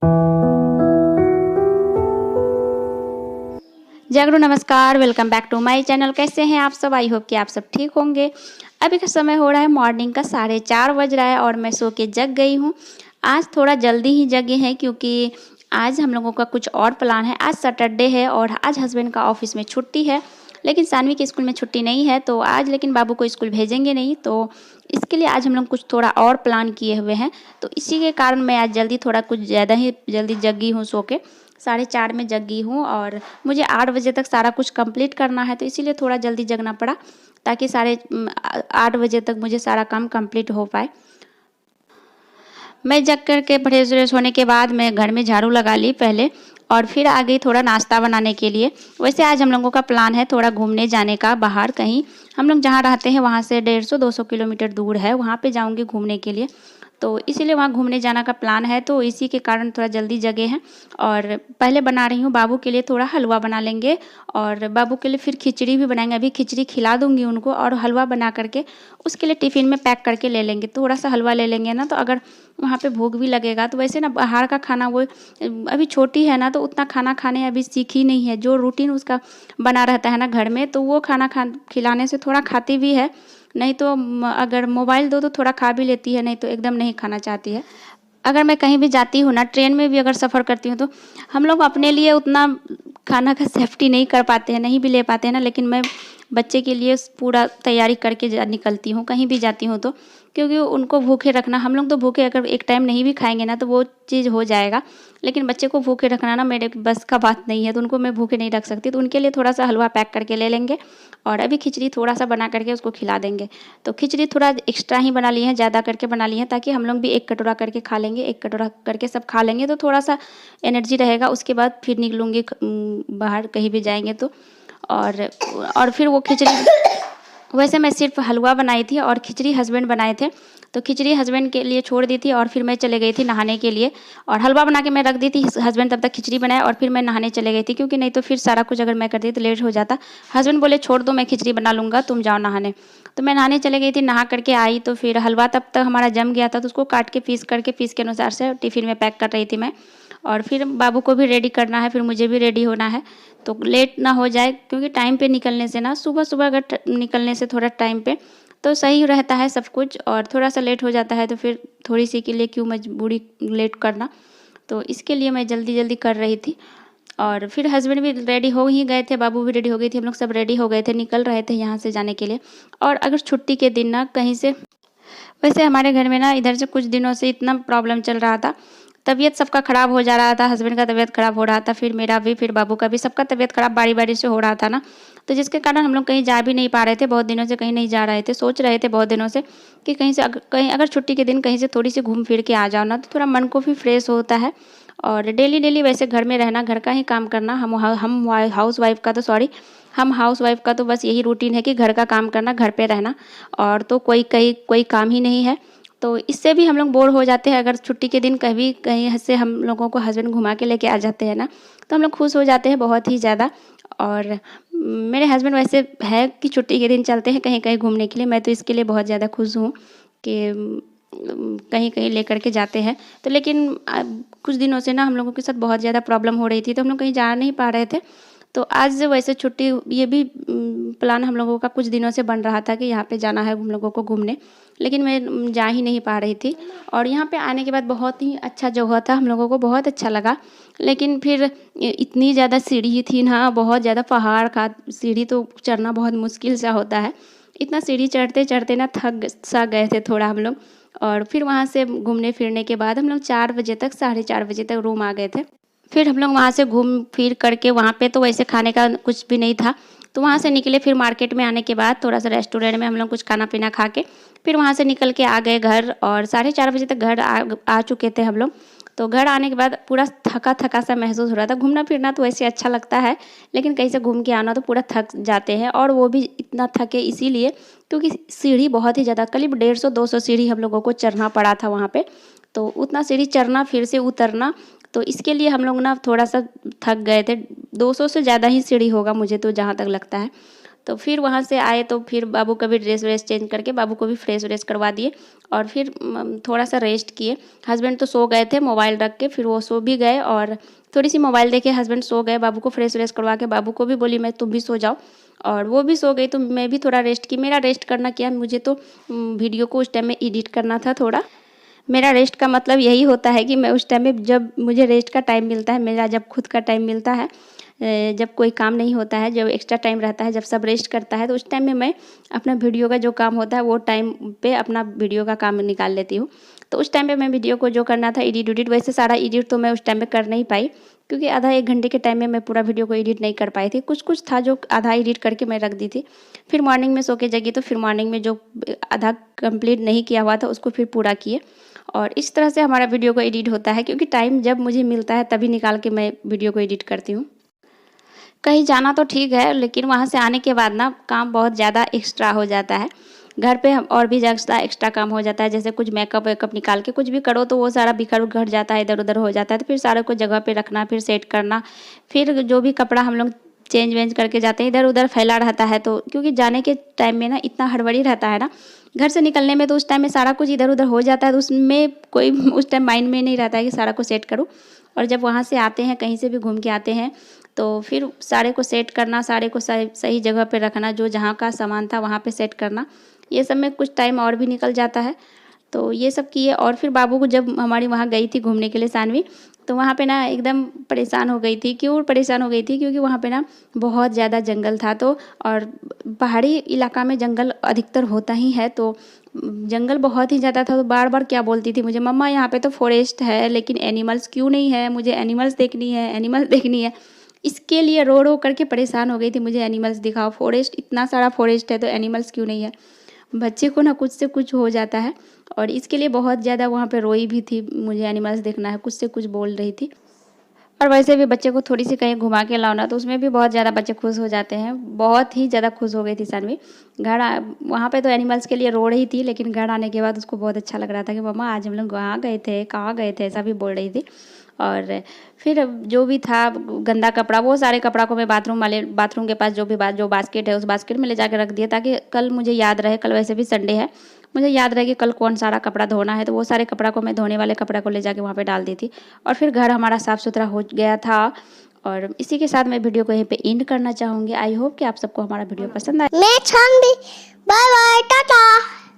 जय गुरु नमस्कार, welcome back to my channel. कैसे हैं आप सब? आई होप कि आप सब ठीक होंगे। अभी का समय हो रहा है मॉर्निंग का 4:30 बज रहा है और मैं सो के जग गई हूँ। आज थोड़ा जल्दी ही जगे हैं क्योंकि आज हम लोगों का कुछ और प्लान है। आज सैटरडे है और आज हस्बैंड का ऑफिस में छुट्टी है, लेकिन सानवी के स्कूल में छुट्टी नहीं है, तो आज लेकिन बाबू को स्कूल भेजेंगे नहीं, तो इसके लिए आज हम लोग कुछ थोड़ा और प्लान किए हुए हैं। तो इसी के कारण मैं आज जल्दी थोड़ा कुछ ज़्यादा ही जल्दी जगी हूँ सो के। 4:30 में जगी हूँ और मुझे 8 बजे तक सारा कुछ कंप्लीट करना है, तो इसीलिए थोड़ा जल्दी जगना पड़ा ताकि 8 बजे तक मुझे सारा काम कंप्लीट हो पाए। मैं जग कर के फ्रेश व्रेश होने के बाद मैं घर में झाड़ू लगा ली पहले और फिर आ गई थोड़ा नाश्ता बनाने के लिए। वैसे आज हम लोगों का प्लान है थोड़ा घूमने जाने का बाहर कहीं। हम लोग जहाँ रहते हैं वहाँ से 150-200 किलोमीटर दूर है, वहाँ पे जाऊँगी घूमने के लिए। तो इसीलिए वहाँ घूमने जाना का प्लान है, तो इसी के कारण थोड़ा जल्दी जगे हैं। और पहले बना रही हूँ बाबू के लिए थोड़ा हलवा बना लेंगे और बाबू के लिए फिर खिचड़ी भी बनाएंगे। अभी खिचड़ी खिला दूंगी उनको और हलवा बना करके उसके लिए टिफ़िन में पैक करके ले लेंगे। थोड़ा सा हलवा ले लेंगे ना, तो अगर वहाँ पे भूख भी लगेगा तो वैसे ना बाहर का खाना वो अभी छोटी है ना, तो उतना खाना खाने अभी सीखी नहीं है। जो रूटीन उसका बना रहता है ना घर में, तो वो खाना खिलाने से थोड़ा खाती भी है। नहीं तो अगर मोबाइल दो तो थोड़ा खा भी लेती है, नहीं तो एकदम नहीं खाना चाहती है। अगर मैं कहीं भी जाती हूँ ना, ट्रेन में भी अगर सफ़र करती हूँ, तो हम लोग अपने लिए उतना खाना का सेफ्टी नहीं कर पाते हैं, नहीं भी ले पाते हैं ना, लेकिन मैं बच्चे के लिए पूरा तैयारी करके निकलती हूँ कहीं भी जाती हूँ तो। क्योंकि उनको भूखे रखना, हम लोग तो भूखे अगर एक टाइम नहीं भी खाएंगे ना तो वो चीज़ हो जाएगा, लेकिन बच्चे को भूखे रखना ना मेरे बस का बात नहीं है, तो उनको मैं भूखे नहीं रख सकती। तो उनके लिए थोड़ा सा हलवा पैक करके ले लेंगे और अभी खिचड़ी थोड़ा सा बना करके उसको खिला देंगे। तो खिचड़ी थोड़ा एक्स्ट्रा ही बना ली है, ज़्यादा करके बना ली है, ताकि हम लोग भी एक कटोरा करके खा लेंगे। एक कटोरा करके सब खा लेंगे तो थोड़ा सा एनर्जी रहेगा। उसके बाद फिर निकलूँगी बाहर कहीं भी जाएंगे तो। और फिर वो खिचड़ी वैसे मैं सिर्फ हलवा बनाई थी और खिचड़ी हस्बैंड बनाए थे, तो खिचड़ी हस्बैंड के लिए छोड़ दी थी और फिर मैं चले गई थी नहाने के लिए। और हलवा बना के मैं रख दी थी, हस्बैंड तब तक खिचड़ी बनाए और फिर मैं नहाने चले गई थी, क्योंकि नहीं तो फिर सारा कुछ अगर मैं करती तो लेट हो जाता। हस्बैंड बोले छोड़ दो, मैं खिचड़ी बना लूँगा, तुम जाओ नहाने। तो मैं नहाने चले गई थी, नहा करके आई तो फिर हलवा तब तक हमारा जम गया था, तो उसको काट के पीस के अनुसार से टिफ़िन में पैक कर रही थी मैं। और फिर बाबू को भी रेडी करना है, फिर मुझे भी रेडी होना है, तो लेट ना हो जाए, क्योंकि टाइम पे निकलने से ना, सुबह सुबह अगर निकलने से थोड़ा टाइम पे तो सही रहता है सब कुछ, और थोड़ा सा लेट हो जाता है तो फिर थोड़ी सी के लिए क्यों मजबूरी लेट करना। तो इसके लिए मैं जल्दी जल्दी कर रही थी। और फिर हस्बैंड भी रेडी हो ही गए थे, बाबू भी रेडी हो गई थी, हम लोग सब रेडी हो गए थे, निकल रहे थे यहाँ से जाने के लिए। और अगर छुट्टी के दिन ना कहीं से, वैसे हमारे घर में ना इधर से कुछ दिनों से इतना प्रॉब्लम चल रहा था, तबीयत सबका ख़राब हो जा रहा था। हस्बैंड का तबीयत ख़राब हो रहा था, फिर मेरा भी, फिर बाबू का भी, सबका तबीयत ख़राब बारी बारी से हो रहा था ना, तो जिसके कारण हम लोग कहीं जा भी नहीं पा रहे थे। बहुत दिनों से कहीं नहीं जा रहे थे, सोच रहे थे बहुत दिनों से कि कहीं अगर छुट्टी के दिन कहीं से थोड़ी सी घूम फिर के आ जाओ ना, तो थोड़ा मन को भी फ्रेश होता है। और डेली डेली वैसे घर में रहना, घर का ही काम करना, हम हाउस वाइफ का तो सॉरी हम हाउस वाइफ का तो बस यही रूटीन है कि घर का काम करना, घर पे रहना, और तो कोई काम ही नहीं है। तो इससे भी हम लोग बोर हो जाते हैं। अगर छुट्टी के दिन कभी कहीं से हम लोगों को हस्बैंड घुमा के लेके आ जाते हैं ना, तो हम लोग खुश हो जाते हैं बहुत ही ज़्यादा। और मेरे हस्बैंड वैसे है कि छुट्टी के दिन चलते हैं कहीं कहीं घूमने के लिए, मैं तो इसके लिए बहुत ज़्यादा खुश हूँ कि कहीं कहीं लेकर के जाते हैं। तो लेकिन कुछ दिनों से ना हम लोगों के साथ बहुत ज़्यादा प्रॉब्लम हो रही थी, तो हम लोग कहीं जा नहीं पा रहे थे। तो आज वैसे छुट्टी, ये भी प्लान हम लोगों का कुछ दिनों से बन रहा था कि यहाँ पे जाना है हम लोगों को घूमने, लेकिन मैं जा ही नहीं पा रही थी। और यहाँ पे आने के बाद बहुत ही अच्छा जगह था, हम लोगों को बहुत अच्छा लगा। लेकिन फिर इतनी ज़्यादा सीढ़ी थी ना, बहुत ज़्यादा पहाड़ का सीढ़ी, तो चढ़ना बहुत मुश्किल सा होता है। इतना सीढ़ी चढ़ते चढ़ते ना थक सा गए थे थोड़ा हम लोग। और फिर वहाँ से घूमने फिरने के बाद हम लोग 4 बजे तक, 4:30 बजे तक रूम आ गए थे। फिर हम लोग वहाँ से घूम फिर करके, वहाँ पे तो वैसे खाने का कुछ भी नहीं था, तो वहाँ से निकले। फिर मार्केट में आने के बाद थोड़ा सा रेस्टोरेंट में हम लोग कुछ खाना पीना खा के फिर वहाँ से निकल के आ गए घर, और 4:30 बजे तक घर आ चुके थे हम लोग। तो घर आने के बाद पूरा थका थका सा महसूस हो रहा था। घूमना फिरना तो वैसे अच्छा लगता है, लेकिन कहीं से घूम के आना तो पूरा थक जाते हैं, और वो भी इतना थके इसीलिए क्योंकि सीढ़ी बहुत ही ज़्यादा, करीब 150-200 सीढ़ी हम लोगों को चढ़ना पड़ा था वहाँ पे। तो उतना सीढ़ी चढ़ना फिर से उतरना, तो इसके लिए हम लोग ना थोड़ा सा थक गए थे। 200 से ज़्यादा ही सीढ़ी होगा मुझे तो जहाँ तक लगता है। तो फिर वहाँ से आए तो फिर बाबू का भी ड्रेस व्रेस चेंज करके बाबू को भी फ्रेश व्रेस करवा दिए और फिर थोड़ा सा रेस्ट किए। हस्बैंड तो सो गए थे मोबाइल रख के, फिर वो सो भी गए और थोड़ी सी मोबाइल देखे हस्बैंड सो गए। बाबू को फ्रेश व्रेस करवा के बाबू को भी बोली मैं तुम भी सो जाओ, और वो भी सो गई। तो मैं भी थोड़ा रेस्ट की। मेरा रेस्ट करना क्या, मुझे तो वीडियो को उस टाइम में एडिट करना था थोड़ा। मेरा रेस्ट का मतलब यही होता है कि मैं उस टाइम में जब मुझे रेस्ट का टाइम मिलता है, मेरा जब खुद का टाइम मिलता है, जब कोई काम नहीं होता है, जब एक्स्ट्रा टाइम रहता है, जब सब रेस्ट करता है, तो उस टाइम में मैं अपना वीडियो का जो काम होता है वो टाइम पे अपना वीडियो का काम निकाल लेती हूँ। तो उस टाइम पे मैं वीडियो को जो करना था एडिट उडिट, वैसे सारा एडिट तो मैं उस टाइम में कर नहीं पाई क्योंकि आधा एक घंटे के टाइम में मैं पूरा वीडियो को एडिट नहीं कर पाई थी। कुछ कुछ था जो आधा एडिट करके मैं रख दी थी। फिर मॉर्निंग में सो के जगी तो फिर मॉर्निंग में जो आधा कंप्लीट नहीं किया हुआ था उसको फिर पूरा किए। और इस तरह से हमारा वीडियो को एडिट होता है क्योंकि टाइम जब मुझे मिलता है तभी निकाल के मैं वीडियो को एडिट करती हूँ। कहीं जाना तो ठीक है, लेकिन वहाँ से आने के बाद ना काम बहुत ज़्यादा एक्स्ट्रा हो जाता है। घर पे हम और भी ज़्यादा एक्स्ट्रा काम हो जाता है, जैसे कुछ मेकअप वेकअप निकाल के कुछ भी करो तो वो सारा बिखर उखड़ जाता है, इधर उधर हो जाता है। तो फिर सारे को जगह पे रखना, फिर सेट करना, फिर जो भी कपड़ा हम लोग चेंज वेंज करके जाते हैं इधर उधर फैला रहता है। तो क्योंकि जाने के टाइम में ना इतना हड़बड़ी रहता है ना, घर से निकलने में तो उस टाइम में सारा कुछ इधर उधर हो जाता है, तो उसमें कोई उस टाइम माइंड में नहीं रहता है कि सारा कुछ सेट करूँ। और जब वहाँ से आते हैं, कहीं से भी घूम के आते हैं, तो फिर सारे को सेट करना, सारे को सही जगह पे रखना, जो जहाँ का सामान था वहाँ पे सेट करना, ये सब में कुछ टाइम और भी निकल जाता है। तो ये सब किए और फिर बाबू को जब हमारी वहाँ गई थी घूमने के लिए सानवी, तो वहाँ पे ना एकदम परेशान हो गई थी। क्यों परेशान हो गई थी? क्योंकि वहाँ पे ना बहुत ज़्यादा जंगल था, तो और पहाड़ी इलाका में जंगल अधिकतर होता ही है, तो जंगल बहुत ही ज़्यादा था। तो बार बार क्या बोलती थी मुझे, मम्मा यहाँ पे तो फॉरेस्ट है लेकिन एनिमल्स क्यों नहीं है, मुझे एनिमल्स देखनी है, एनिमल्स देखनी है। इसके लिए रो रो करके परेशान हो गई थी, मुझे एनिमल्स दिखाओ, फॉरेस्ट इतना सारा फॉरेस्ट है तो एनिमल्स क्यों नहीं है। बच्चे को ना कुछ से कुछ हो जाता है और इसके लिए बहुत ज़्यादा वहाँ पे रोई भी थी, मुझे एनिमल्स देखना है, कुछ से कुछ बोल रही थी। और वैसे भी बच्चे को थोड़ी सी कहीं घुमा के लाओ ना तो उसमें भी बहुत ज़्यादा बच्चे खुश हो जाते हैं। बहुत ही ज़्यादा खुश हो गई थी सानवी। वहाँ पे तो एनिमल्स के लिए रो रही थी, लेकिन घर आने के बाद उसको बहुत अच्छा लग रहा था कि मम्मा आज हम लोग वहाँ गए थे, कहाँ गए थे, ऐसा भी बोल रही थी। और फिर जो भी था गंदा कपड़ा, वो सारे कपड़ा को मैं बाथरूम के पास जो बास्केट है उस बास्केट में ले जाकर रख दिया, ताकि कल मुझे याद रहे, कल वैसे भी संडे है, मुझे याद रहे कि कल कौन सारा कपड़ा धोना है। तो वो सारे कपड़ा को मैं धोने वाले कपड़ा को ले जाके वहाँ पे डाल दी थी और फिर घर हमारा साफ़ सुथरा हो गया था। और इसी के साथ मैं वीडियो को यहीं पे एंड करना चाहूँगी। आई होप कि आप सबको हमारा वीडियो पसंद आए। मैं बाय बाय टाटा।